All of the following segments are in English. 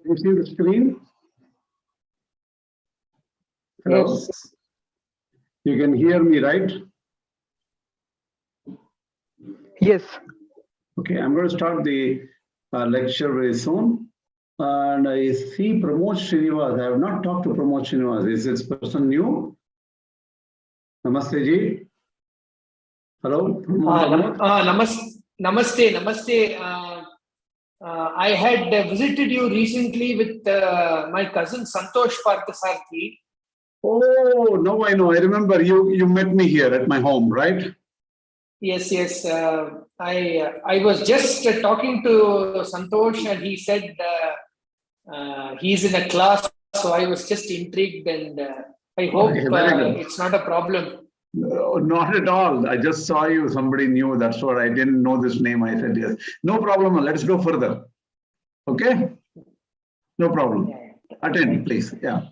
You see the screen? Hello? Yes. You can hear me, right? Yes. Okay, I'm going to start the lecture very soon. And I see Pramod Srinivas. I have not talked to Pramod Srinivas. Is this person new? Namaste ji. Hello? Namaste. I had visited you recently with my cousin Santosh Parthasarathy. Oh, no, I know. I remember you met me here at my home, right? Yes. I was just talking to Santosh and he said he's in a class, so I was just intrigued and I hope it's not a problem. No, not at all. I just saw you. Somebody knew. That's what I didn't know this name. I said yes. No problem. Let's go further. Okay? No problem. Attend, please. Yeah.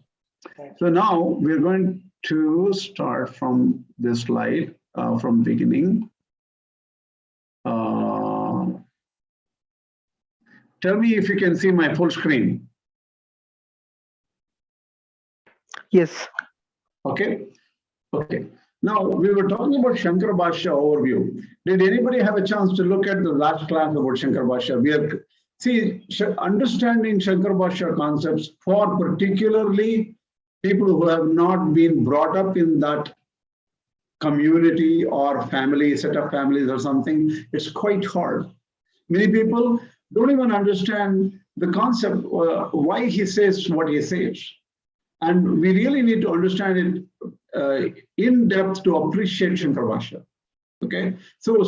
So now we're going to start from this slide from beginning. Tell me if you can see my full screen. Yes. Okay. Okay. Now we were talking about Shankara Bhashya overview. Did anybody have a chance to look at the last class about Shankara Bhashya? We are understanding Shankara Bhashya concepts for particularly people who have not been brought up in that community or family, set of families or something. It's quite hard. Many people don't even understand the concept, why he says what he says. And we really need to understand it in depth to appreciate Shankara Bhashya. Okay, so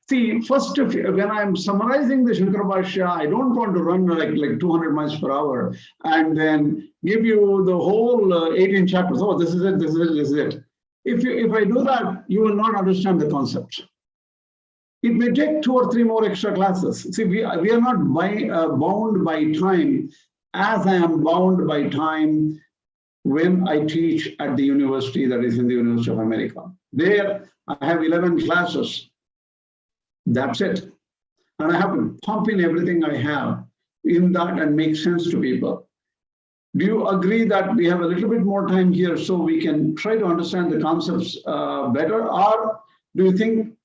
see, first, when I'm summarizing the Shankara Bhashya, I don't want to run like 200 miles per hour and then give you the whole 18 chapters. Oh, this is it, this is it, this is it. If I do that, you will not understand the concept. It may take 2 or 3 more extra classes. See, we are not bound by time as I am bound by time when I teach at the university, that is in the University of America. There, I have 11 classes. That's it. And I have to pump in everything I have in that and make sense to people. Do you agree that we have a little bit more time here so we can try to understand the concepts better? Or do you think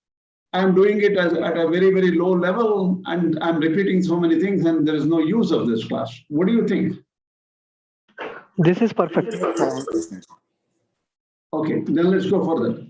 I'm doing it at a very, very low level and I'm repeating so many things and there is no use of this class? What do you think? This is perfect. Okay, then let's go further.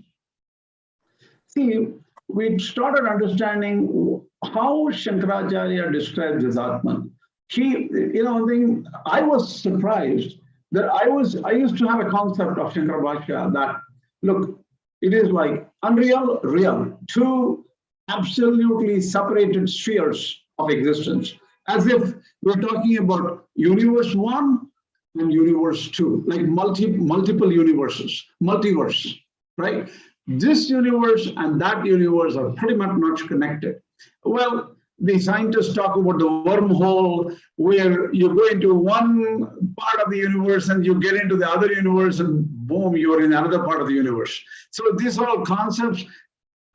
See, we started understanding how Shankaracharya describes his Atman. I was surprised that I used to have a concept of Shankara Bhashya that, look, it is like unreal, real, 2 absolutely separated spheres of existence, as if we're talking about universe 1 and universe 2, like multiple universes, multiverse, right? This universe and that universe are pretty much connected. Well, the scientists talk about the wormhole, where you go into one part of the universe and you get into the other universe and boom, you're in another part of the universe. So these are all concepts.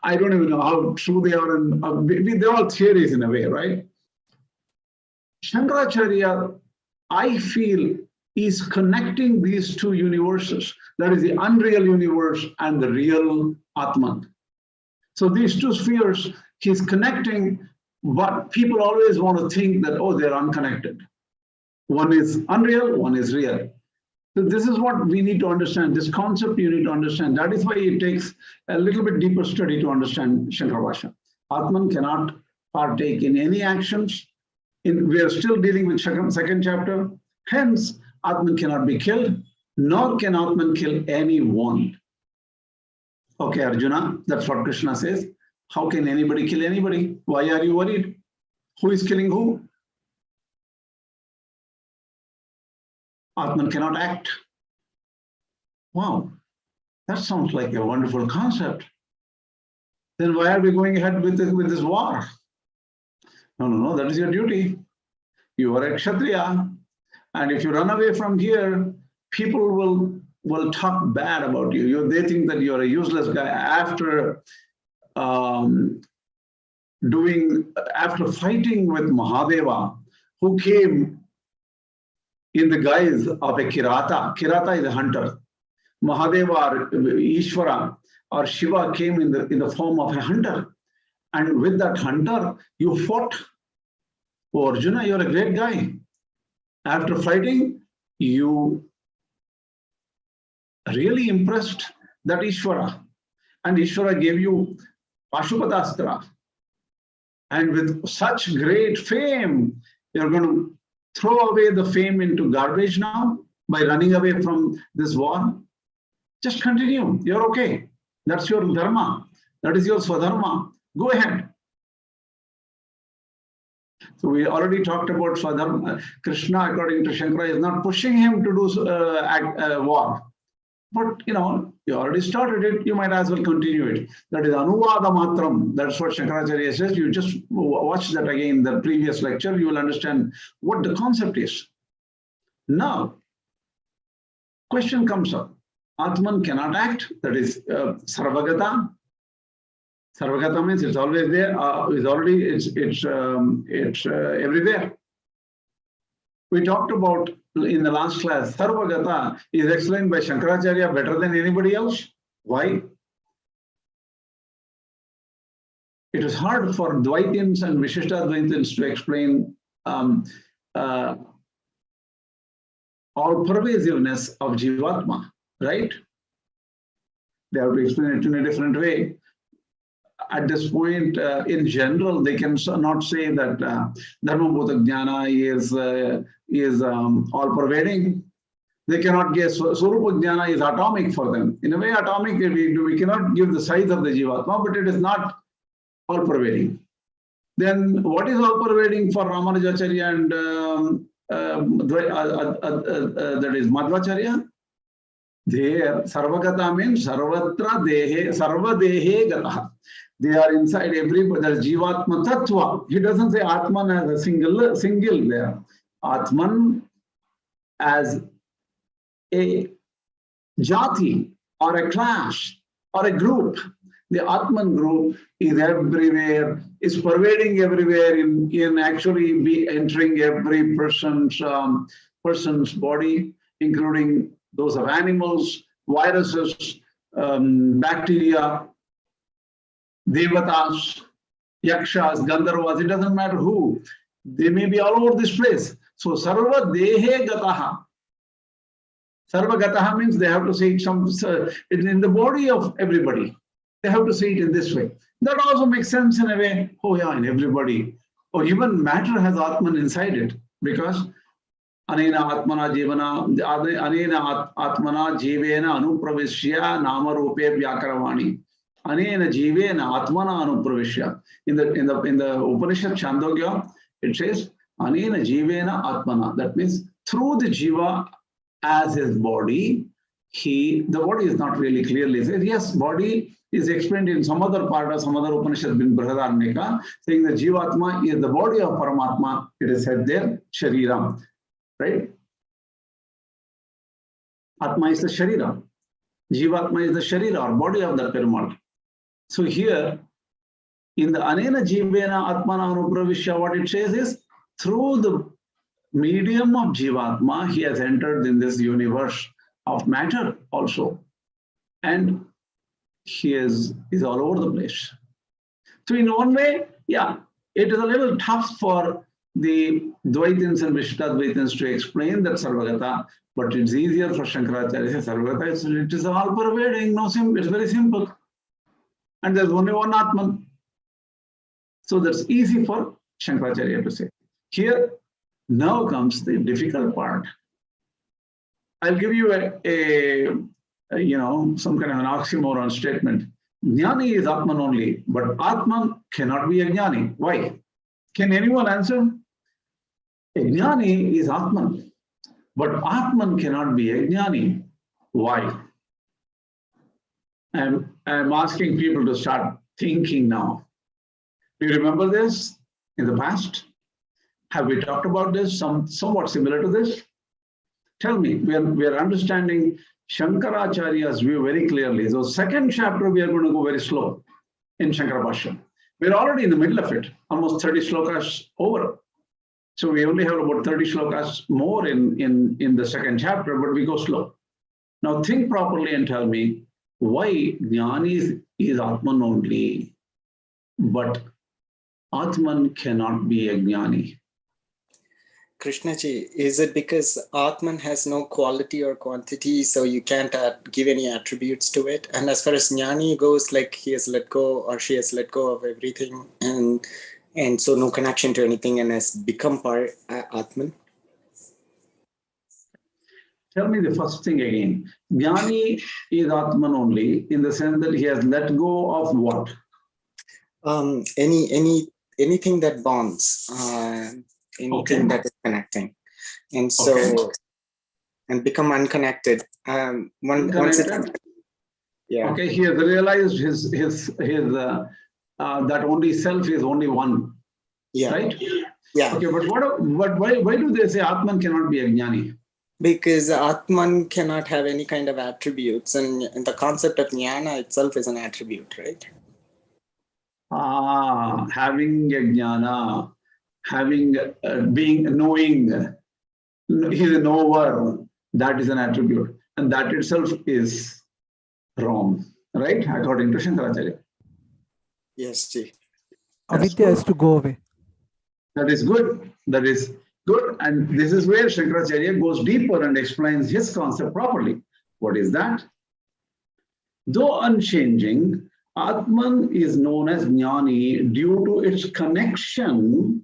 I don't even know how true they are, and they're all theories in a way, right? Shankaracharya, I feel, is connecting these 2 universes. That is the unreal universe and the real Atman. So these 2 spheres, he's connecting what people always want to think that, oh, they're unconnected. One is unreal, one is real. So this is what we need to understand. This concept you need to understand. That is why it takes a little bit deeper study to understand Shankara Bhashya. Atman cannot partake in any actions. We are still dealing with second chapter. Hence, Atman cannot be killed, nor can Atman kill anyone. Okay, Arjuna, that's what Krishna says. How can anybody kill anybody? Why are you worried? Who is killing who? Atman cannot act. Wow, that sounds like a wonderful concept. Then why are we going ahead with this war? No, that is your duty. You are a Kshatriya. And if you run away from here, people will talk bad about you. They think that you're a useless guy after fighting with Mahadeva, who came in the guise of a Kirata. Kirata is a hunter. Mahadeva or Ishvara or Shiva came in the form of a hunter. And with that hunter, you fought. Oh, Arjuna, you're a great guy. After fighting, you really impressed that Ishvara. And Ishvara gave you Pashupatastra. And with such great fame, you're going to throw away the fame into garbage now by running away from this war. Just continue. You're okay. That's your dharma. That is your swadharma. Go ahead. So we already talked about swadharma. Krishna, according to Shankara, is not pushing him to do war. But, you already started it. You might as well continue it. That is anuvada matram. That's what Shankaracharya says. You just watch that again in the previous lecture. You will understand what the concept is. Now, question comes up. Atman cannot act. That is sarvagata. Sarvagata means it's always there. It's everywhere. We talked about in the last class, Sarvagata is explained by Shankaracharya better than anybody else. Why? It is hard for Dvaitins and Vishishtadvaitins to explain all pervasiveness of Jivatma, right? They have to explain it in a different way. At this point, in general, they can not say that Dharma Bhuta Jnana is all-pervading. They cannot guess Swarupa Jnana is atomic for them. In a way, atomic, we cannot give the size of the Jivatma, but it is not all-pervading. Then what is all-pervading for Ramanujacharya and that is Madhvacharya? There, Sarvagata means Sarvatra Dehe, Sarva Dehe Gataha. They are inside everybody. There's Jivatma Tattva. He doesn't say Atman as a single there. Atman as a jati or a class or a group. The Atman group is everywhere, is pervading everywhere, in actually be entering every person's body, including those of animals, viruses, bacteria, devatas, yakshas, gandharvas, it doesn't matter who. They may be all over this place. So sarva dehe gataha. Sarva gataha means they have to say it in the body of everybody. They have to say it in this way. That also makes sense in a way. Oh yeah, in everybody. Or even matter has Atman inside it, because Anena Atmana Jivana, Anena Atmana Jivena Anupravishya Nama Rupe Vyakaravani. Anena Jivena Atmana Anupravishya. In the Upanishad Chandogya, it says Anena Jivena Atmana. That means through the Jiva as his body, the body is not really clearly said. Yes, body is explained in some other part of some other Upanishad in Brihadaranyaka, saying that Jivatma is the body of Paramatma. It is said there, Shariram. Right? Atma is the Sharira. Jivatma is the Sharira or body of the Perumal. So here, in the Anena Jivena Atmana Anupravishya, what it says is, through the medium of Jivatma, he has entered in this universe of matter also. And he is all over the place. So in one way, yeah, it is a little tough for the Dvaitins and Vishishtadvaitins to explain that Sarvagata, but it's easier for Shankaracharya to say Sarvagata. It is all pervading, it's very simple. And there's only one Atman. So that's easy for Shankaracharya to say. Here, now comes the difficult part. I'll give you some kind of an oxymoron statement. Jnani is Atman only, but Atman cannot be a Jnani. Why? Can anyone answer? A Jnani is Atman, but Atman cannot be a Jnani. Why? I'm asking people to start thinking now. Do you remember this in the past? Have we talked about this, somewhat similar to this? Tell me, we are understanding Shankaracharya's view very clearly. So second chapter, we are going to go very slow in Shankara Bhashya. We're already in the middle of it, almost 30 slokas over. So we only have about 30 shlokas more in the second chapter, but we go slow. Now think properly and tell me why Jnani is Atman only, but Atman cannot be a Jnani. Krishnaji, is it because Atman has no quality or quantity, so you can't give any attributes to it? And as far as Jnani goes, like he has let go or she has let go of everything, and so no connection to anything and has become part Atman? Tell me the first thing again. Jnani is Atman only in the sense that he has let go of what? Anything that bonds, anything that is connecting, and so and become unconnected. Once it, yeah. Okay, he has realized his that only self is only one. Yeah. Right. Yeah. Okay, but why do they say Atman cannot be a Jnani? Because Atman cannot have any kind of attributes, and the concept of Jnana itself is an attribute, right? Having a Jnana, having being knowing, he's a knower, that is an attribute, and that itself is wrong, right? According to Shankaracharya. Yes, Ji. Avidya has to go away. That is good. That is good. And this is where Shankaracharya goes deeper and explains his concept properly. What is that? Though unchanging, Atman is known as Jnani due to its connection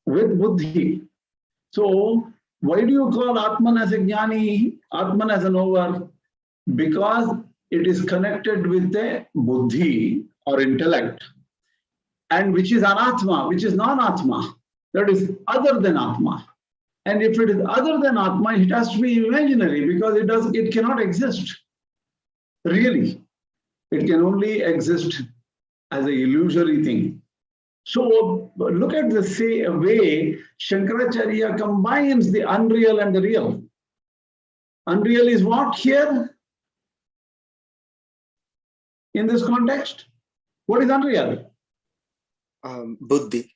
with Buddhi. So, why do you call Atman as a Jnani, Atman as a knower? Because it is connected with the Buddhi or intellect, and which is Anatma, which is non-Atma, that is other than Atma. And if it is other than Atma, it has to be imaginary because it cannot exist. Really, it can only exist as an illusory thing. So look at the same way Shankaracharya combines the unreal and the real. Unreal is what here? In this context? What is unreal? Buddhi.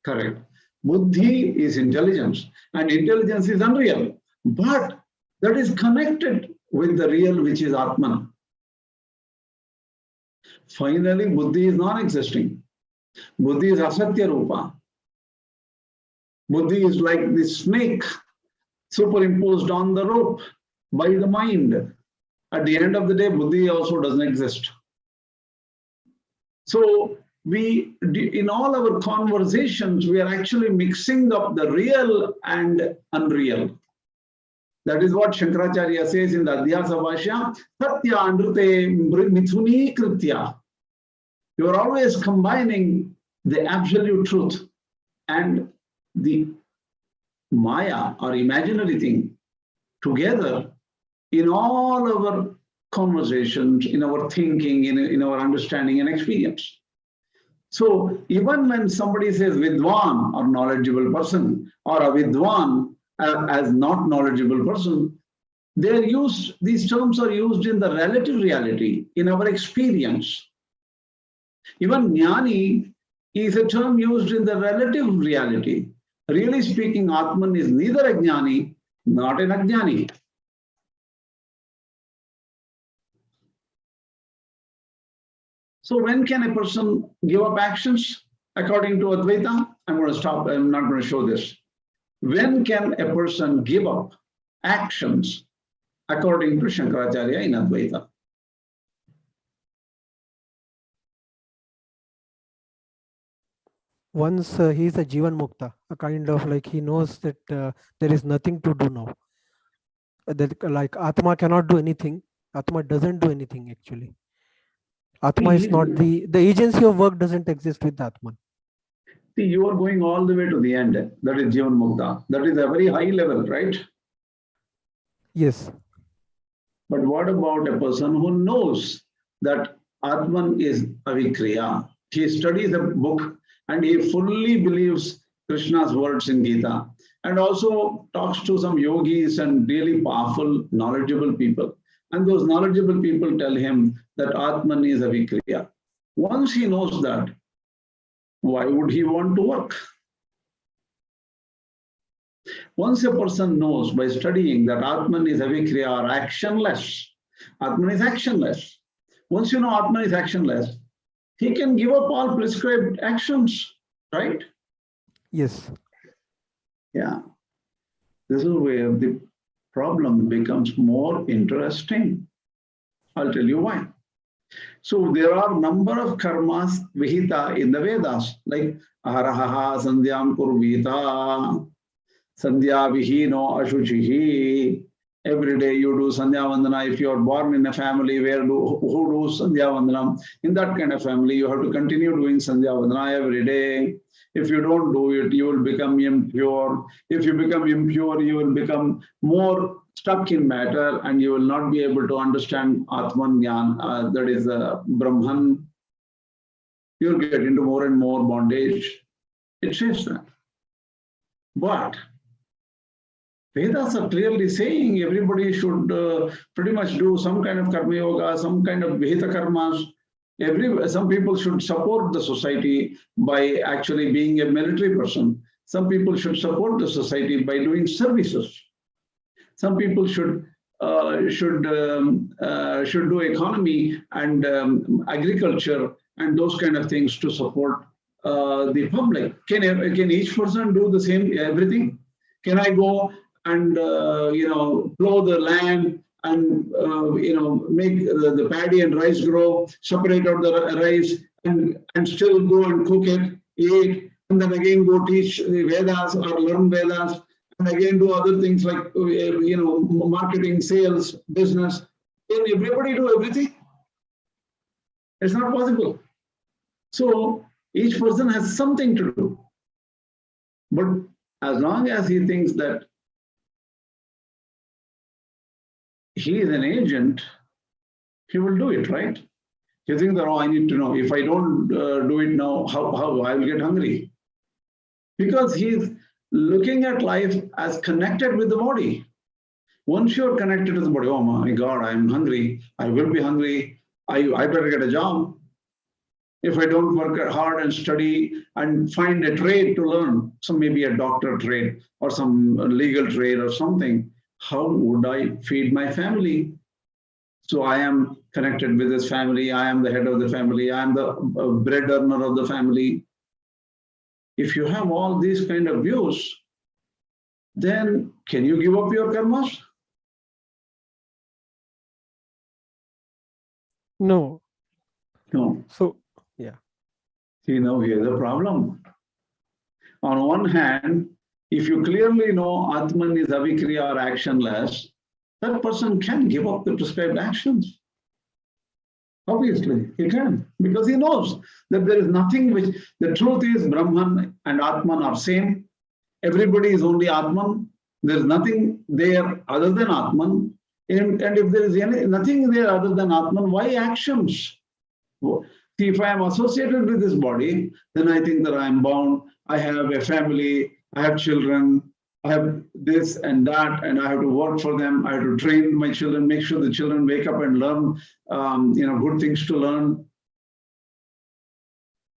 Correct. Buddhi is intelligence, and intelligence is unreal. But that is connected with the real, which is Atman. Finally, Buddhi is non-existing. Buddhi is asatya rupa. Buddhi is like the snake superimposed on the rope by the mind. At the end of the day, Buddhi also doesn't exist. So in all our conversations, we are actually mixing up the real and unreal. That is what Shankaracharya says in the Adhyasa Bhashya, Satya Anrute Mithuni Kritya. You are always combining the absolute truth and the Maya or imaginary thing together in all our conversations, in our thinking, in our understanding and experience. So even when somebody says Vidwan or knowledgeable person or a Vidwan as not knowledgeable person, these terms are used in the relative reality, in our experience. Even Jnani is a term used in the relative reality. Really speaking, Atman is neither a Jnani, not an Ajnyani. So when can a person give up actions? According to Advaita, I'm going to stop, I'm not going to show this. When can a person give up actions according to Shankaracharya in Advaita? Once he is a Jivan Mukta, a kind of like he knows that there is nothing to do now. That like Atma cannot do anything. Atma doesn't do anything actually. Atma is not the agency of work doesn't exist with Atman. See, you are going all the way to the end. That is Jivan Mukta. That is a very high level, right? Yes. But what about a person who knows that Atman is avikriya? He studies a book and he fully believes Krishna's words in Gita and also talks to some yogis and really powerful, knowledgeable people. And those knowledgeable people tell him that Atman is avikriya. Once he knows that, Why would he want to work? Once a person knows by studying that Atman is avikriya or actionless, Atman is actionless. Once you know Atman is actionless, he can give up all prescribed actions, right? Yes. Yeah. This is where the problem becomes more interesting. I'll tell you why. So there are a number of karmas vihita in the Vedas, like aharaha sandhyam kurvita, sandhya vihino ashuchihi. Every day you do sandhya vandana. If you are born in a family who do sandhya vandana, in that kind of family, you have to continue doing sandhya vandana every day. If you don't do it, you will become impure. If you become impure, you will become more stuck in matter and you will not be able to understand Atman Jnana, that is Brahman. You'll get into more and more bondage. It says that. But Vedas are clearly saying everybody should pretty much do some kind of karma yoga, some kind of vihita karmas. Some people should support the society by actually being a military person. Some people should support the society by doing services. Some people should do economy and agriculture and those kind of things to support the public. Can each person do the same everything? Can I go and plow the land and make the paddy and rice grow, separate out the rice and still go and cook it, eat, and then again go teach the Vedas or learn Vedas, and again do other things like marketing, sales, business? Can everybody do everything? It's not possible. So each person has something to do. But as long as he thinks that he is an agent, he will do it, right? He thinks that, I need to know. If I don't do it now, how I will get hungry? Because he's looking at life as connected with the body. Once you're connected to the body, oh my God, I'm hungry. I will be hungry. I better get a job. If I don't work hard and study and find a trade to learn, so maybe a doctor trade or some legal trade or something, how would I feed my family? So I am connected with this family. I am the head of the family. I am the bread earner of the family. If you have all these kind of views, then can you give up your karmas? No. No. So, yeah. See, now here's the problem. On one hand, if you clearly know Atman is avikriya or actionless, that person can give up the prescribed actions. Obviously, he can, because he knows that there is nothing which, the truth is Brahman and Atman are same. Everybody is only Atman. There is nothing there other than Atman. And if there is nothing there other than Atman, why actions? See, if I am associated with this body, then I think that I am bound. I have a family, I have children, I have this and that, and I have to work for them. I have to train my children, make sure the children wake up and learn, good things to learn.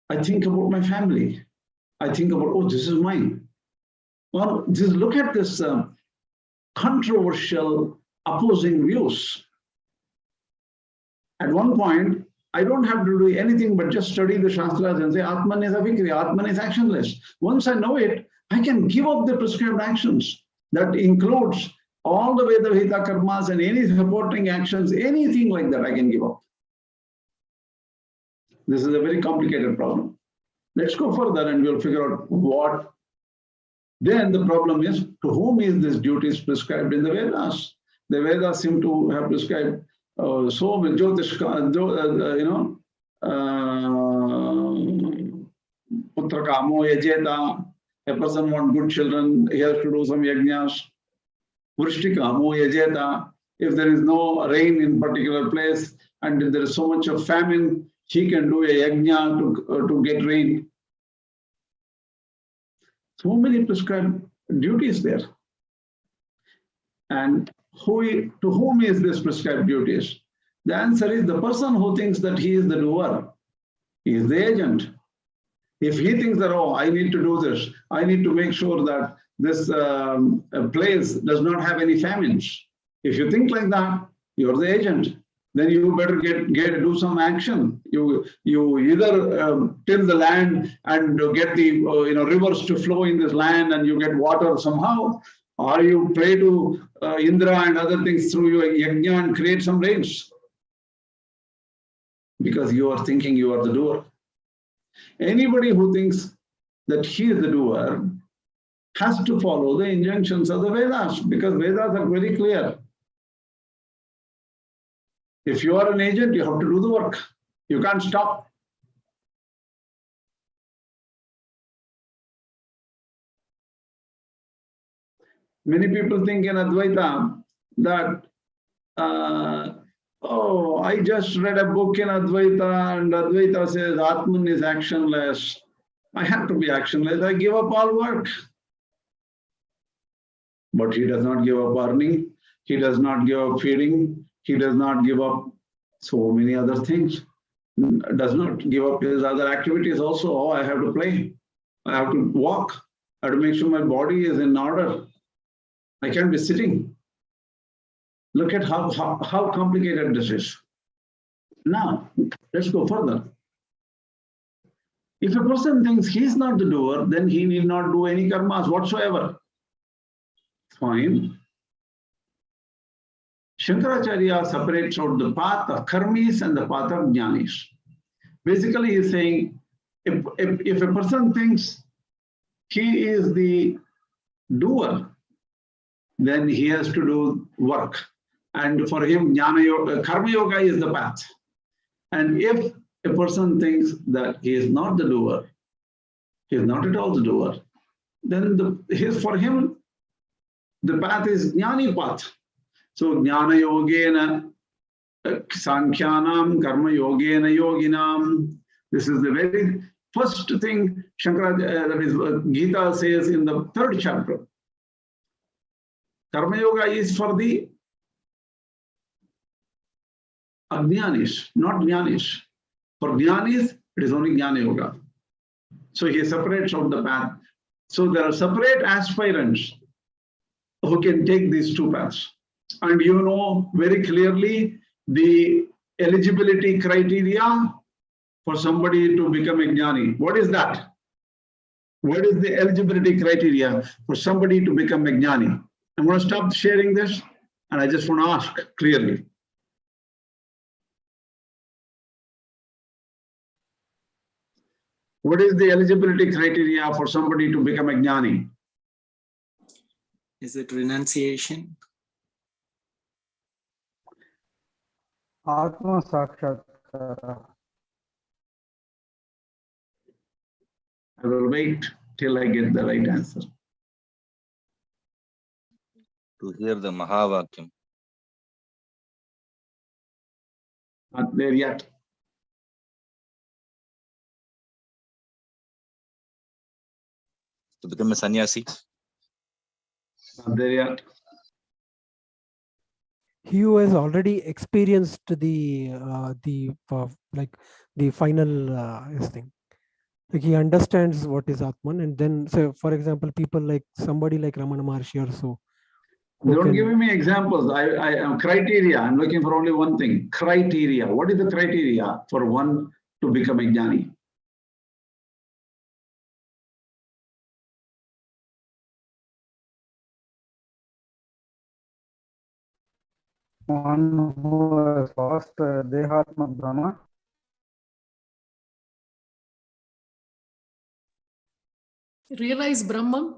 I think about my family. I think about, oh, this is mine. Well, just look at this controversial opposing views. At one point, I don't have to do anything but just study the Shastras and say, Atman is avikriya, Atman is actionless. Once I know it, I can give up the prescribed actions. That includes all the Veda Hita karmas and any supporting actions, anything like that I can give up. This is a very complicated problem. Let's go further and we'll figure out what. Then the problem is, to whom is this duty prescribed in the Vedas? The Vedas seem to have prescribed so with Jyotish, Putra Kamo Yajeta. A person wants good children, he has to do some yajnas. Vrishti Kamo Yajeta. If there is no rain in particular place and if there is so much of famine, he can do a yajna to get rain. So many prescribed duties there. And to whom is this prescribed duties? The answer is the person who thinks that he is the doer. He is the agent. If he thinks that, oh, I need to do this, I need to make sure that this place does not have any famines. If you think like that, you're the agent. Then you better do some action. You either till the land and get the rivers to flow in this land and you get water somehow, or you pray to Indra and other things through your yajna and create some rains. Because you are thinking you are the doer. Anybody who thinks that he is the doer has to follow the injunctions of the Vedas, because Vedas are very clear. If you are an agent, you have to do the work. You can't stop. Many people think in Advaita that, oh, I just read a book in Advaita and Advaita says Atman is actionless. I have to be actionless. I give up all work. But he does not give up earning. He does not give up feeding. He does not give up so many other things. Does not give up his other activities also. Oh, I have to play. I have to walk. I have to make sure my body is in order. I can't be sitting. Look at how complicated this is. Now, let's go further. If a person thinks he is not the doer, then he need not do any karmas whatsoever. Fine. Shankaracharya separates out the path of karmis and the path of jnanis. Basically, he is saying, if a person thinks he is the doer, then he has to do work. And for him, jnana yoga, karma yoga is the path. And if a person thinks that he is not the doer, he is not at all the doer, then for him, the path is jnani path. So jnana yogena sankhyanam karma yogena yoginam. This is the very first thing Shankara, that is Gita says in the 3rd chapter. Karma yoga is for the Ajnyani's, not Jnani's. For Jnani's, it is only Jnana yoga. So he separates out the path. So there are separate aspirants who can take these two paths. And you know very clearly the eligibility criteria for somebody to become a Jnani. What is that? What is the eligibility criteria for somebody to become a Jnani? I'm going to stop sharing this and I just want to ask clearly. What is the eligibility criteria for somebody to become a Jnani? Is it renunciation? Atma Sakshatkara. I will wait till I get the right answer. To hear the Mahavakyam. Not there yet. To become a sannyasi. Not there yet. He who has already experienced the final this thing. Like he understands what is Atman, and then, so for example, people like somebody like Ramana Maharshi or so. Don't give me examples. I am criteria. I'm looking for only one thing. Criteria. What is the criteria for one to become a Jnani? One who has lost Dehatma Brahma. Realize Brahman.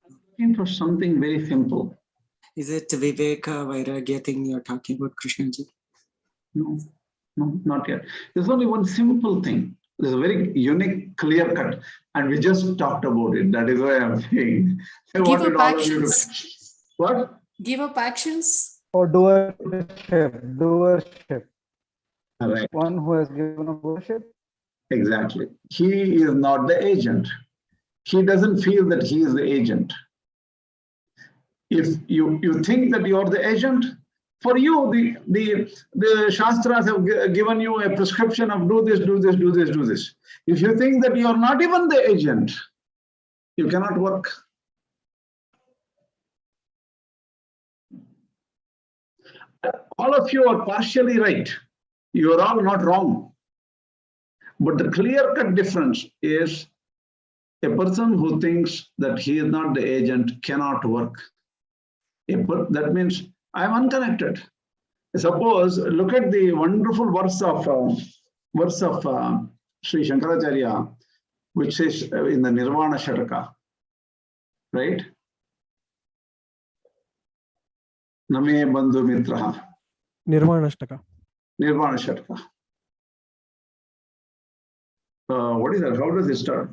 Looking for something very simple. Is it Viveka Vairagya thing you're talking about, Krishnaji? No, not yet. There's only one simple thing. There's a very unique, clear cut, and we just talked about it. That is why I'm saying. Give up actions. What? Give up actions. Or doership. Doership. All right. One who has given up doership. Exactly. He is not the agent. He doesn't feel that he is the agent. If you think that you are the agent, For you, the Shastras have given you a prescription of do this, do this, do this, do this. If you think that you are not even the agent, you cannot work. All of you are partially right. You are all not wrong. But the clear-cut difference is a person who thinks that he is not the agent cannot work. That means I am unconnected. Suppose, look at the wonderful verse of Sri Shankaracharya, which is in the Nirvana Shataka, right? Name Bandhu Mitraha. Nirvana Shataka. Nirvana Shataka. What is that? How does it start?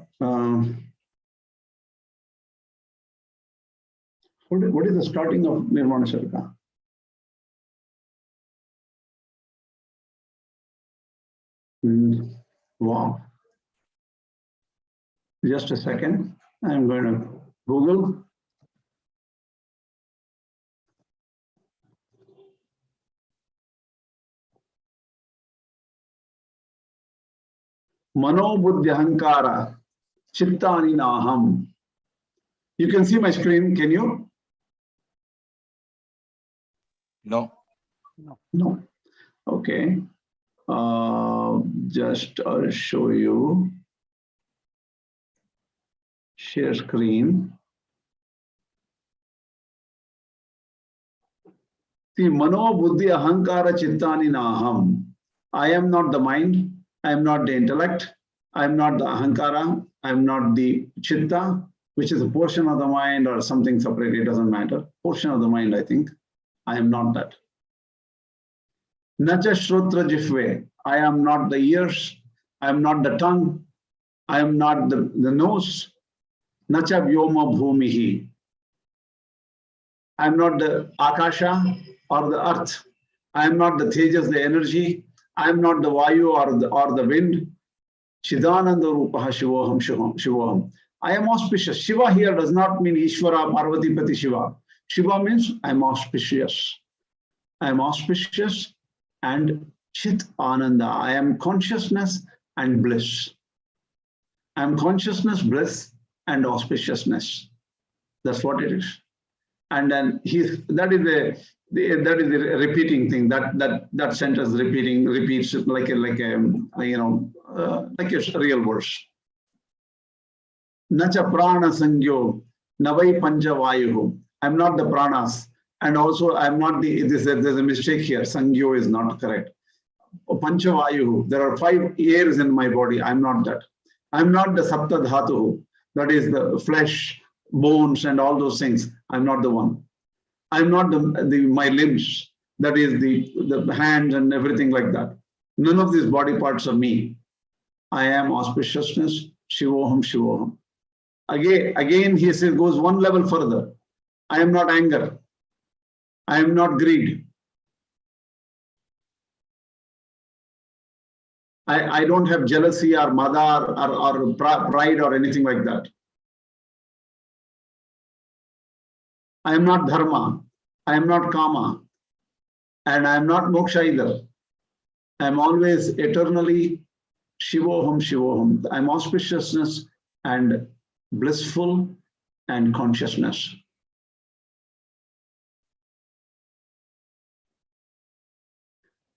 What is the starting of Nirvana Shataka? Wow. Just a second. I'm going to Google. Mano Buddhi Ahankara Chittani Naham. You can see my screen, can you? No. No. Okay. Just I'll show you. Share screen. See, Mano Buddhi Ahankara Chittani Naham. I am not the mind. I am not the intellect. I am not the Ahankara. I am not the Chitta, which is a portion of the mind or something separate. It doesn't matter. Portion of the mind, I think. I am not that. Nacha Shrotra Jifve. I am not the ears. I am not the tongue. I am not the nose. Nacha Vyoma Bhumihi. I am not the Akasha or the earth. I am not the Tejas, the energy. I am not the Vayu or the wind. Chidananda Rupaha Shivoham Shivoham. I am auspicious. Shiva here does not mean Ishvara, Parvati Pati Shiva. Shiva means I am auspicious. I am auspicious and Chit Ananda. I am consciousness and bliss. I am consciousness, bliss, and auspiciousness. That's what it is. And then that is the repeating thing. That sentence repeats like a real verse. Nacha prana sangyo navai panjavayu. I'm not the pranas, and also I'm not the. There's a mistake here. Sangyo is not correct. Panchavayu. There are 5 airs in my body. I'm not that. I'm not the sapta dhatu. That is the flesh, bones, and all those things. I'm not the one. I'm not my limbs. That is the hands and everything like that. None of these body parts are me. I am auspiciousness. Shivoham Shivoham. Again, he says, goes one level further. I am not anger. I am not greed. I don't have jealousy or mada or pride or anything like that. I am not dharma. I am not kama. And I am not moksha either. I am always eternally Shivoham Shivoham. I am auspiciousness and blissful and consciousness.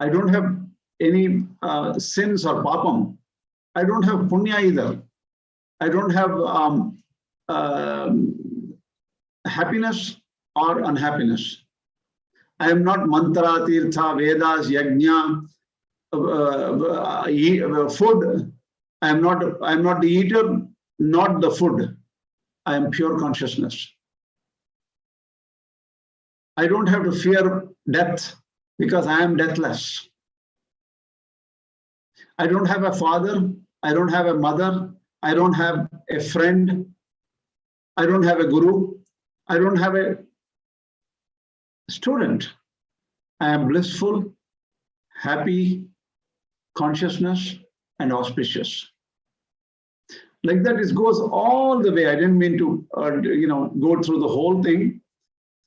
I don't have any sins or papam. I don't have punya either. I don't have happiness or unhappiness. I am not mantra, tirtha, vedas, yajna, food. I am not the eater, not the food. I am pure consciousness. I don't have to fear death because I am deathless. I don't have a father. I don't have a mother. I don't have a friend. I don't have a guru. I don't have a student. I am blissful, happy, consciousness, and auspicious. Like that, it goes all the way. I didn't mean to, go through the whole thing,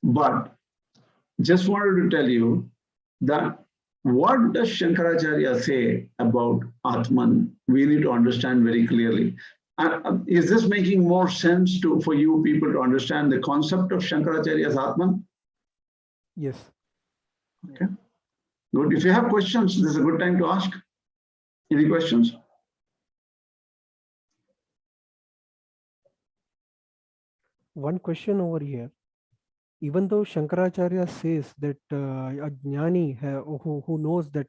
but just wanted to tell you that what does Shankaracharya say about Atman? We need to understand very clearly. Is this making more sense for you people to understand the concept of Shankaracharya's Atman? Yes. Okay. Good. If you have questions, this is a good time to ask. Any questions? One question over here. Even though Shankaracharya says that a Jnani who knows that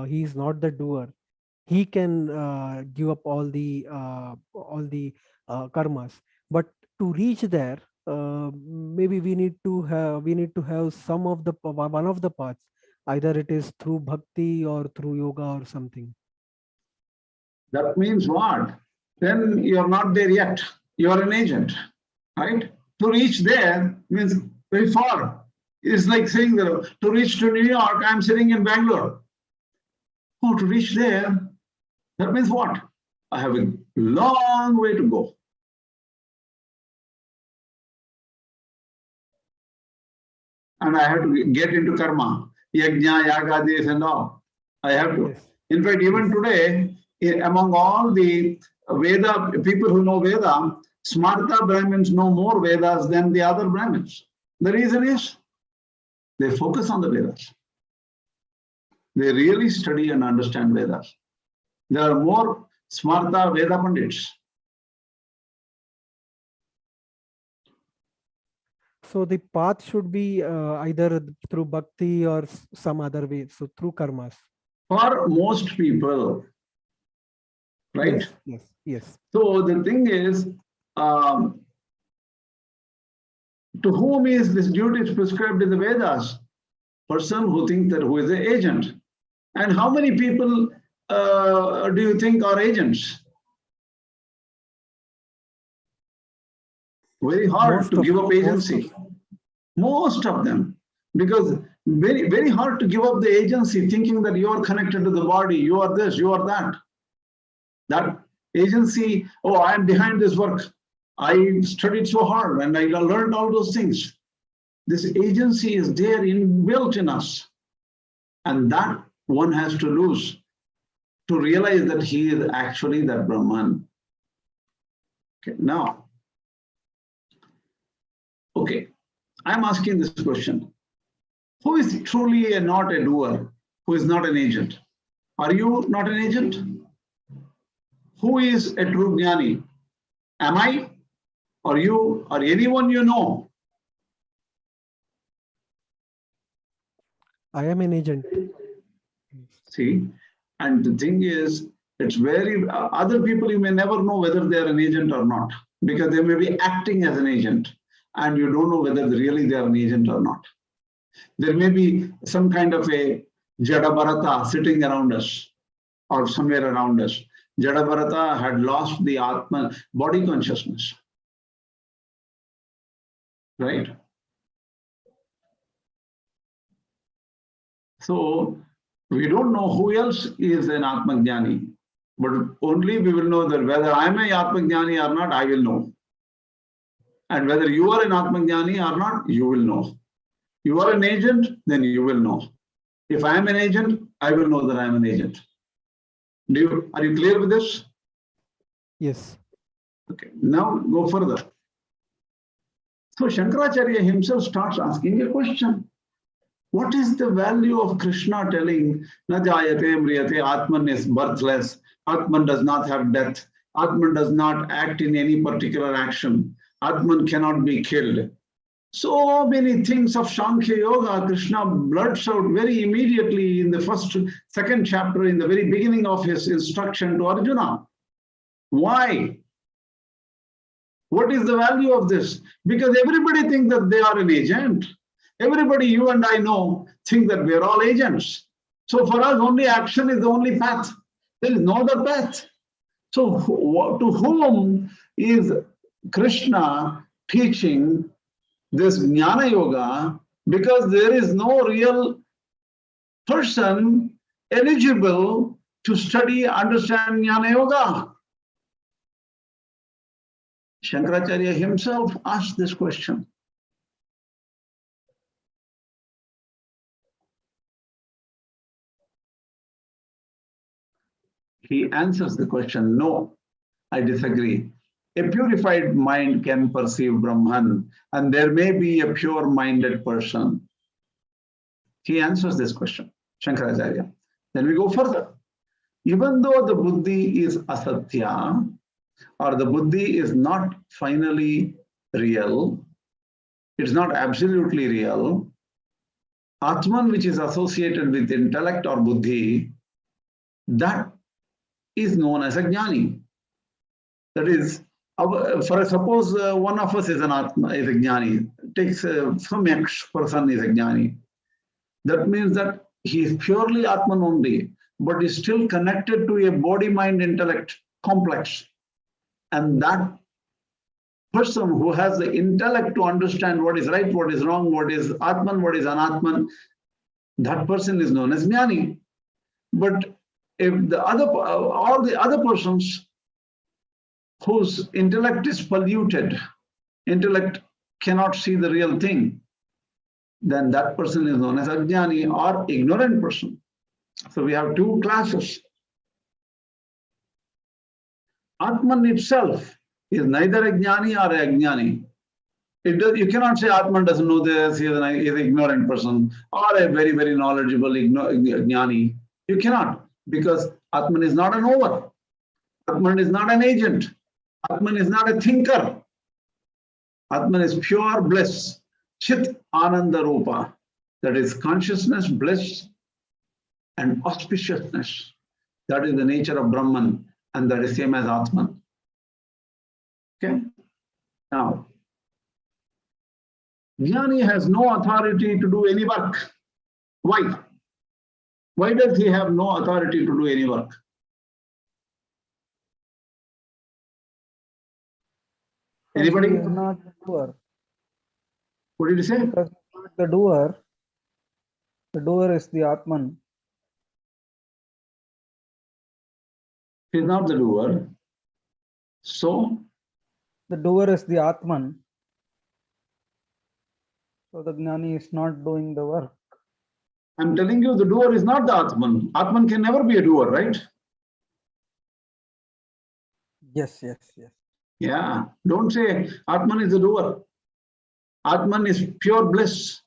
he is not the doer, he can give up all the karmas. But to reach there, maybe we need to have some of the one of the paths. Either it is through bhakti or through yoga or something. That means what? Then you're not there yet. You're an agent, right? To reach there means very far. It's like saying that to reach to New York, I'm sitting in Bangalore. Oh, to reach there, that means what? I have a long way to go. And I have to get into karma, yajna, yaga, this and all. I have to. Yes. In fact, even today, among all the Veda, people who know Veda, Smarta Brahmins know more Vedas than the other Brahmins. The reason is they focus on the Vedas. They really study and understand Vedas. There are more Smarta Veda Pandits. So the path should be either through bhakti or some other way. So through karmas. For most people, right? Yes, yes, yes. So the thing is, to whom is this duty prescribed in the Vedas? Person who thinks that who is the agent. And how many people do you think are agents? Very hard to give up agency. Most of them. Because very, very hard to give up the agency thinking that you are connected to the body, you are this, you are that. That agency, oh, I am behind this work. I studied so hard and I learned all those things. This agency is there inbuilt in us. And that one has to lose to realize that he is actually that Brahman. Okay, now, okay, I'm asking this question. Who is truly not a doer? Who is not an agent? Are you not an agent? Who is a true Jnani? Am I? Or you? Or anyone you know? I am an agent. See, and the thing is, it's very, other people you may never know whether they're an agent or not, because they may be acting as an agent and you don't know whether really they're an agent or not. There may be some kind of a Jada Bharata sitting around us or somewhere around us. Jada Bharata had lost the Atman, body consciousness, right? So we don't know who else is an Atman Jnani, but only we will know that whether I'm an Atman Jnani or not, I will know. And whether you are an Atman Jnani or not, you will know. You are an agent, then you will know. If I am an agent, I will know that I am an agent. Are you clear with this? Yes. Okay, now go further. So Shankaracharya himself starts asking a question. What is the value of Krishna telling Na jayate mriyate, Atman is birthless, Atman does not have death, Atman does not act in any particular action, Atman cannot be killed. So many things of Sankhya Yoga, Krishna blurts out very immediately in the second chapter, in the very beginning of his instruction to Arjuna. Why? What is the value of this? Because everybody thinks that they are an agent. Everybody, you and I know, think that we are all agents. So for us, only action is the only path. There is no other path. So to whom is Krishna teaching this Jnana Yoga? Because there is no real person eligible to study, understand Jnana Yoga. Shankaracharya himself asked this question. he answers the question, no, I disagree. A purified mind can perceive Brahman, and there may be a pure-minded person. He answers this question, Shankaracharya. Then we go further. Even though the Buddhi is asatya, or the Buddhi is not finally real, it's not absolutely real, Atman, which is associated with intellect or Buddhi, that is known as a Jnani. That is, for suppose one of us is an Atma, is a Jnani, takes some X person is a Jnani. That means that he is purely Atman only, but is still connected to a body-mind-intellect complex. And that person who has the intellect to understand what is right, what is wrong, what is Atman, what is Anatman, that person is known as Jnani. But if the other, all the other persons whose intellect is polluted, intellect cannot see the real thing, then that person is known as Ajnyani or ignorant person. So we have two classes. Atman itself is neither a Jnani or a Ajnyani. You cannot say Atman doesn't know this, he is an ignorant person, or a very, very knowledgeable Jnani. You cannot, because Atman is not a knower. Atman is not an agent. Atman is not a thinker. Atman is pure bliss, Chit Ananda Rupa. That is consciousness, bliss, and auspiciousness. That is the nature of Brahman, and that is same as Atman. Okay? Now, Jnani has no authority to do any work. Why? Why does he have no authority to do any work? Anybody? He is not the doer. What did you say? Because he is not the doer. The doer is the Atman. He is not the doer. So, The doer is the Atman. So the Jnani is not doing the work. I'm telling you, the doer is not the Atman. Atman can never be a doer, right? Yes, yes, yes. Yeah. Don't say Atman is the doer. Atman is pure bliss.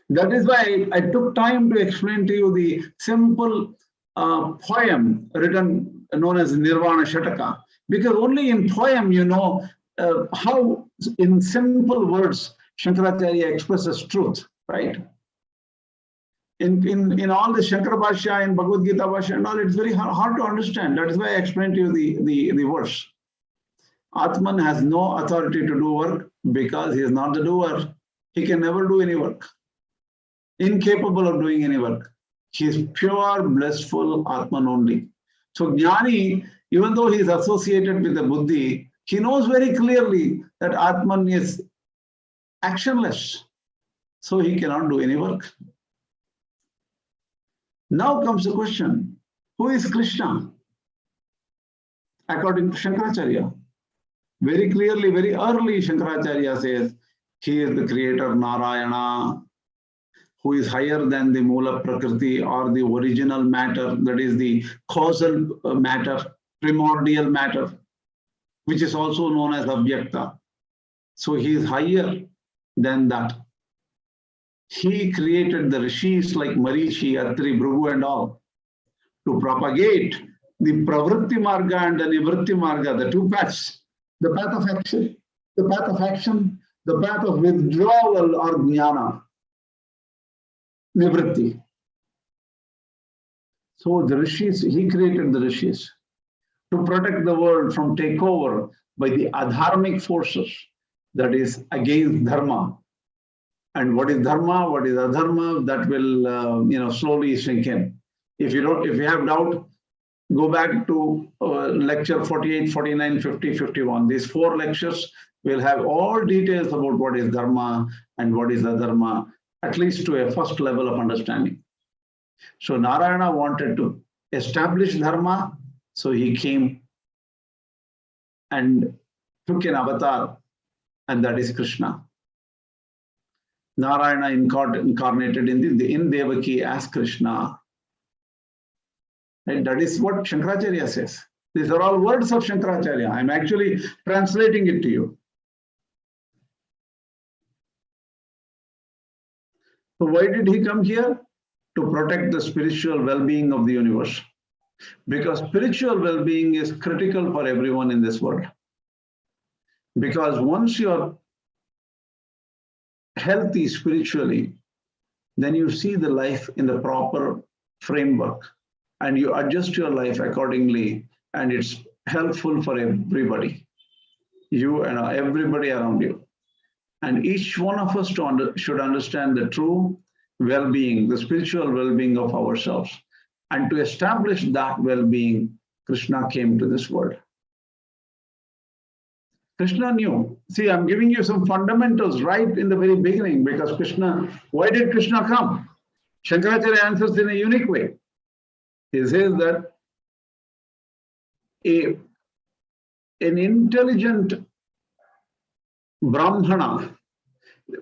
That is why I took time to explain to you the simple poem written known as Nirvana Shataka. Because only in poem you know how in simple words Shankaracharya expresses truth, right? In all the Shankara Bhashya and Bhagavad Gita Bhashya and all, it's very hard to understand. That is why I explained to you the verse. Atman has no authority to do work because he is not the doer. He can never do any work. Incapable of doing any work. He is pure, blissful Atman only. So Jnani, even though he is associated with the Buddhi, he knows very clearly that Atman is actionless. So he cannot do any work. Now comes the question, who is Krishna? According to Shankaracharya. Very clearly, very early, Shankaracharya says, he is the creator Narayana, who is higher than the Mula Prakriti or the original matter, that is the causal matter, primordial matter, which is also known as Vyakti. So he is higher than that. He created the rishis like Marichi, Atri, Bhrigu and all to propagate the Pravritti Marga and the Nivritti Marga, the two paths, the path of action, the path of action, the path of withdrawal or Jnana, Nivritti. So the rishis, he created the rishis to protect the world from takeover by the adharmic forces, that is against Dharma. And what is Dharma, what is Adharma, that will slowly sink in. If you have doubt, go back to lecture 48, 49, 50, 51. These 4 lectures will have all details about what is Dharma and what is Adharma, at least to a first level of understanding. So Narayana wanted to establish Dharma, so he came and took an avatar, and that is Krishna. Narayana incarnated in Devaki as Krishna. Right? That is what Shankaracharya says. These are all words of Shankaracharya. I'm actually translating it to you. So why did he come here? To protect the spiritual well-being of the universe. Because spiritual well-being is critical for everyone in this world. Because once you're healthy spiritually, then you see the life in the proper framework and you adjust your life accordingly, and it's helpful for everybody, you and everybody around you. And each one of us should understand the true well-being, the spiritual well-being of ourselves. And to establish that well-being, Krishna came to this world. Krishna knew. See, I'm giving you some fundamentals right in the very beginning, because Krishna, why did Krishna come? Shankaracharya answers in a unique way. He says that an intelligent Brahmana,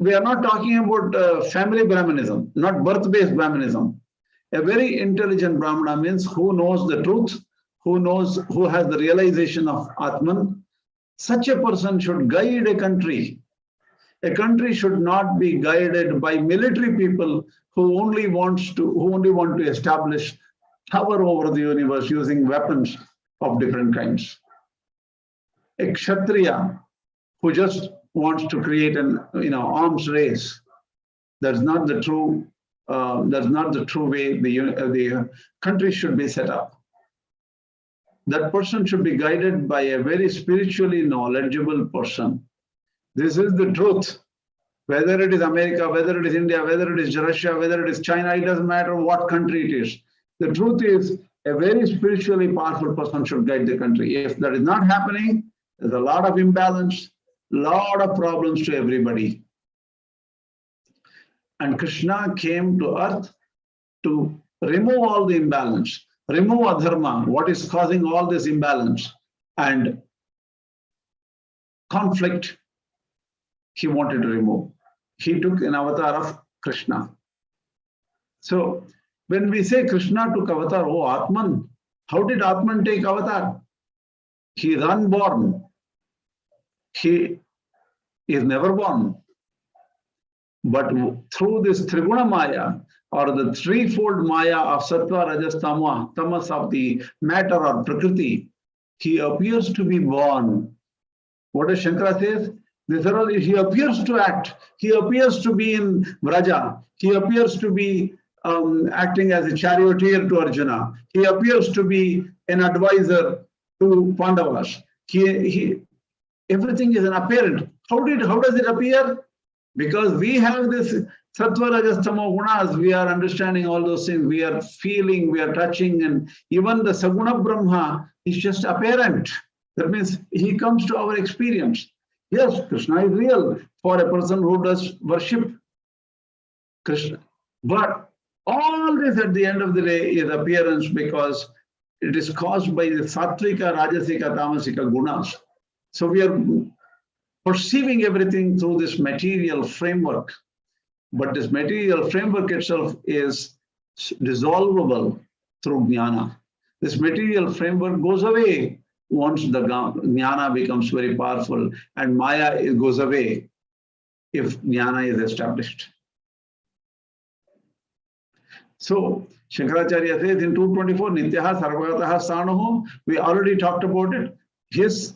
we are not talking about family Brahmanism, not birth-based Brahmanism. A very intelligent Brahmana means who knows the truth, who has the realization of Atman. Such a person should guide a country. A country should not be guided by military people who only want to establish power over the universe using weapons of different kinds. A Kshatriya who just wants to create an arms race. That's not the true. That's not the true way the country should be set up. That person should be guided by a very spiritually knowledgeable person. This is the truth. Whether it is America, whether it is India, whether it is Russia, whether it is China, it doesn't matter what country it is. The truth is a very spiritually powerful person should guide the country. If that is not happening, there's a lot of imbalance, a lot of problems to everybody. And Krishna came to earth to remove all the imbalance, remove adharma, what is causing all this imbalance and conflict. He wanted to remove. He took an avatar of Krishna. So when we say Krishna took avatar, oh Atman, how did Atman take avatar? He is unborn. He is never born. But through this Triguna Maya, or the threefold Maya of Sattva, Rajas, Tamas of the matter or Prakriti, he appears to be born. What does Shankara says? He appears to act. He appears to be in Vraja. He appears to be acting as a charioteer to Arjuna. He appears to be an advisor to Pandavas. Everything is an apparent. How does it appear? Because we have this Sattva, Rajas, Tamo gunas, we are understanding all those things, we are feeling, we are touching, and even the Saguna Brahma is just apparent. That means he comes to our experience. Yes, Krishna is real for a person who does worship Krishna. But all this at the end of the day is appearance, because it is caused by the Sattvika, Rajasika, Tamasika gunas. So we are perceiving everything through this material framework. But this material framework itself is dissolvable through jnana. This material framework goes away once the jnana becomes very powerful, and maya goes away if jnana is established. So Shankaracharya says in 224, Nityaha Sarvagataha Sanaho, we already talked about it. His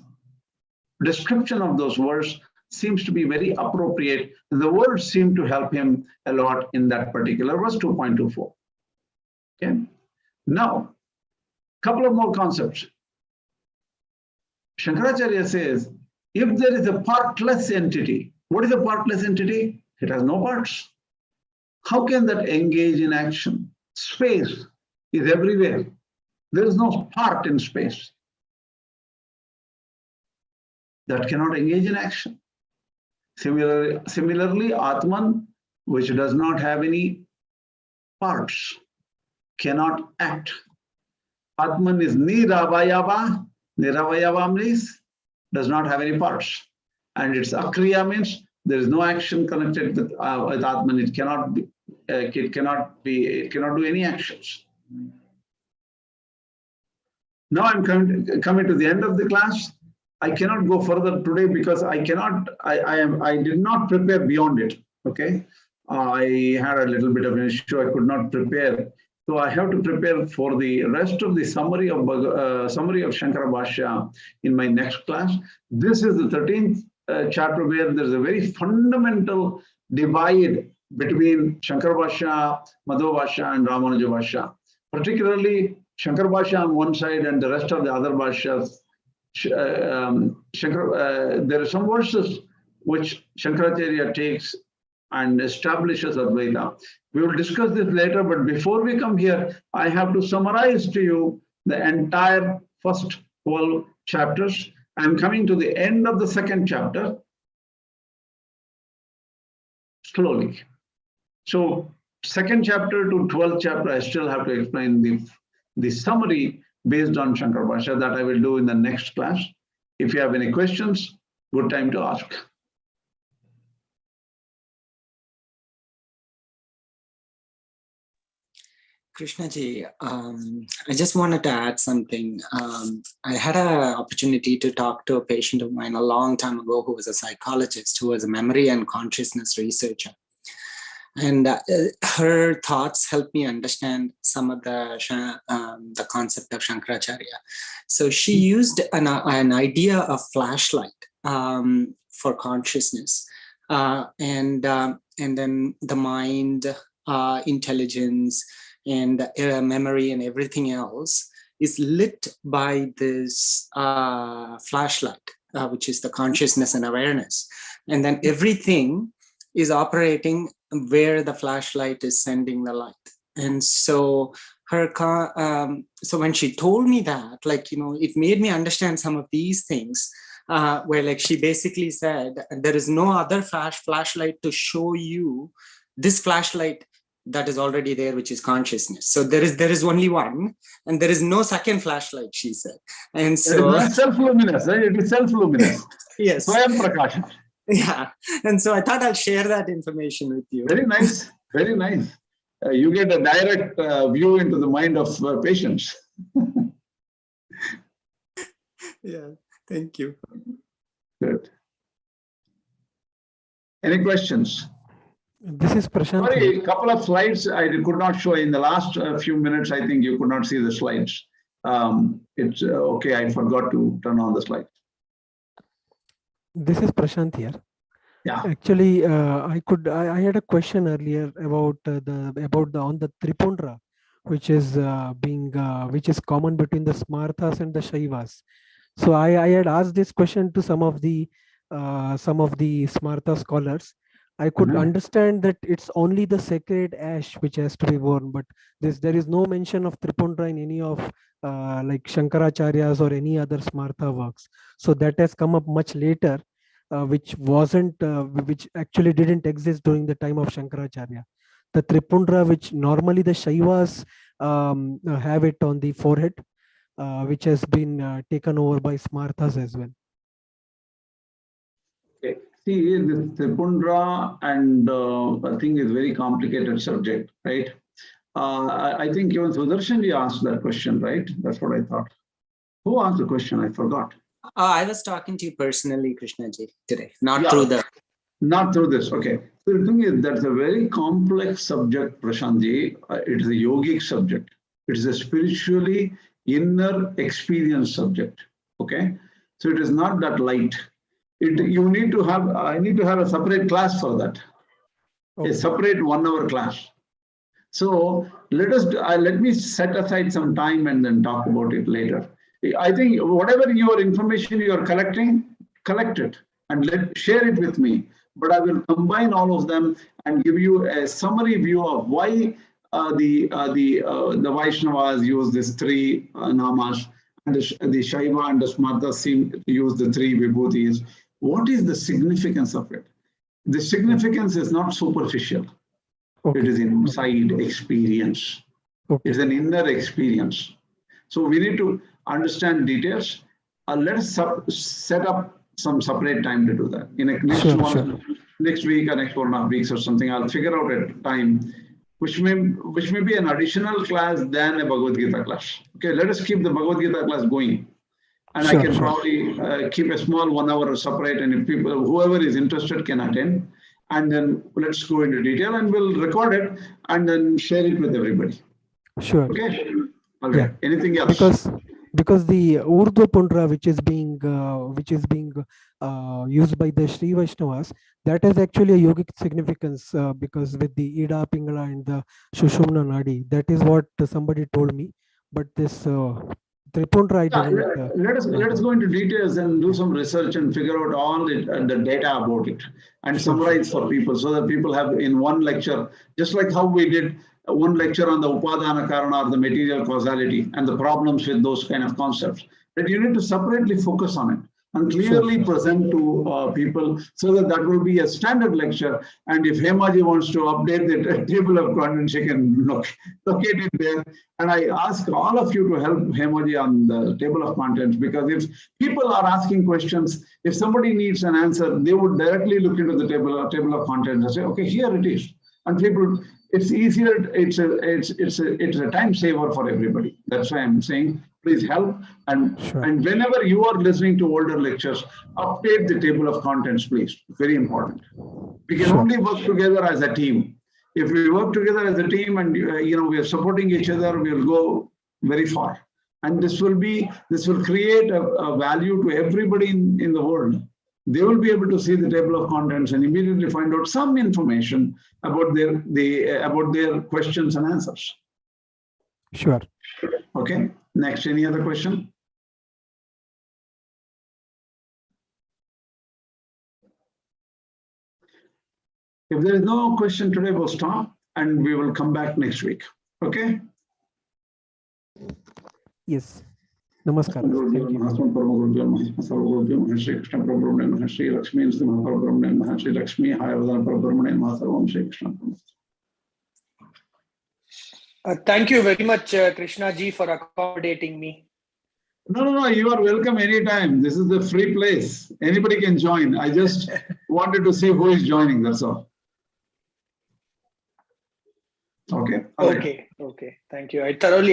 description of those words seems to be very appropriate. The words seem to help him a lot in that particular verse 2.24. Okay. Now, a couple of more concepts. Shankaracharya says, if there is a partless entity, what is a partless entity? It has no parts. How can that engage in action? Space is everywhere. There is no part in space that cannot engage in action. Similarly, Atman, which does not have any parts, cannot act. Atman is Niravayava. Niravayava means does not have any parts. And its akriya means there is no action connected with Atman. It cannot do any actions. Now I'm coming to the end of the class. I cannot go further today because I did not prepare beyond it. Okay. I had a little bit of an issue. I could not prepare. So I have to prepare for the rest of the summary of Shankara Bhashya in my next class. This is the 13th chapter where there's a very fundamental divide between Shankara Bhashya, Madhva Bhashya, and Ramanuja Bhashya. Particularly Shankara Bhashya on one side and the rest of the other Bhashyas. There are some verses which Shankaracharya takes and establishes Advaita. We will discuss this later, but before we come here, I have to summarize to you the entire first 12 chapters. I'm coming to the end of the second chapter slowly. So second chapter to 12th chapter, I still have to explain the summary based on Shankara Bhashya that I will do in the next class. If you have any questions, good time to ask. Krishnaji, I just wanted to add something. I had an opportunity to talk to a patient of mine a long time ago who was a psychologist, who was a memory and consciousness researcher. And her thoughts helped me understand some of the concept of Shankaracharya. So she used an idea of flashlight for consciousness, and then the mind, intelligence, and memory and everything else is lit by this flashlight, which is the consciousness and awareness. And then everything is operating where the flashlight is sending the light. And so so when she told me that, it made me understand some of these things, where she basically said, there is no other flashlight to show you this flashlight that is already there, which is consciousness. So there is only one, and there is no second flashlight, she said. And so it's self-luminous, right? It is self-luminous. Yes. Swayam Prakash. Yeah. And so I thought I'll share that information with you. Very nice. Very nice. You get a direct view into the mind of patients. Yeah. Thank you. Good. Any questions? This is Prashant. Sorry, a couple of slides I could not show in the last few minutes. I think you could not see the slides. It's okay. I forgot to turn on the slides. This is Prashant here. Yeah. Actually, I had a question earlier about on the Tripundra, which is common between the Smarthas and the Shaivas. So I had asked this question to some of the Smartha scholars. I could understand that it's only the sacred ash which has to be worn, but there is no mention of Tripundra in any of like Shankaracharya's or any other Smartha works. So that has come up much later, which actually didn't exist during the time of Shankaracharya. The Tripundra, which normally the Shaivas have it on the forehead, which has been taken over by Smarthas as well. Okay. See, the Tripundra and I think is very complicated subject, right? I think even Sudarshanji asked that question, right? That's what I thought. Who asked the question? I forgot. I was talking to you personally, Krishnaji, today, not through this. Okay. So the thing is, that's a very complex subject, Prashantji. It is a yogic subject. It is a spiritually inner experience subject. Okay. So it is not that light. I need to have a separate class for that. Okay. A separate 1 hour class. So let me set aside some time and then talk about it later. I think whatever your information you are collecting, collect it and share it with me. But I will combine all of them and give you a summary view of why the Vaishnavas use these 3 namas, and the Shaiva and the Smarta seem to use the 3 vibhutis. What is the significance of it? The significance is not superficial. Okay. It is inside experience. Okay. It's an inner experience. So we need to understand details. Let us set up some separate time to do that. In next week or next 1.5 weeks or something, I'll figure out a time which may be an additional class than a Bhagavad Gita class. Okay, let us keep the Bhagavad Gita class going. And I can probably keep a small 1 hour separate, and if people, whoever is interested can attend. And then let's go into detail, and we'll record it and then share it with everybody. Sure. Okay. Okay. Anything else? Because the Urdhva Pundra, which is being used by the Sri Vaishnavas, that has actually a yogic significance, because with the Ida Pingala and the Sushumna Nadi, that is what somebody told me. But this Tripundra, let us go into details and do some research and figure out all the data about it and summarize for people, so that people have in one lecture, just like how we did one lecture on the Upadana Karana, or the material causality and the problems with those kind of concepts. But you need to separately focus on it and clearly present to people, so that will be a standard lecture. And if Hemaji wants to update the table of contents, she can locate it there. And I ask all of you to help Hemaji on the table of contents, because if people are asking questions, if somebody needs an answer, they would directly look into the table of contents and say, okay, here it is. And people, it's easier, it's a time saver for everybody. That's why I'm saying, please help. And whenever you are listening to older lectures, update the table of contents, please. Very important. We can only work together as a team. If we work together as a team and we are supporting each other, we'll go very far. And this will create a value to everybody in the world. They will be able to see the table of contents and immediately find out some information about their questions and answers. Sure. Okay. Next, any other question? If there is no question today, we'll stop and we will come back next week. Okay? Yes. Namaskar. Thank you very much, Krishna ji, for accommodating me. No, you are welcome anytime. This is the free place. Anybody can join. I just wanted to see who is joining, that's all. Okay. Okay. Thank you. I thoroughly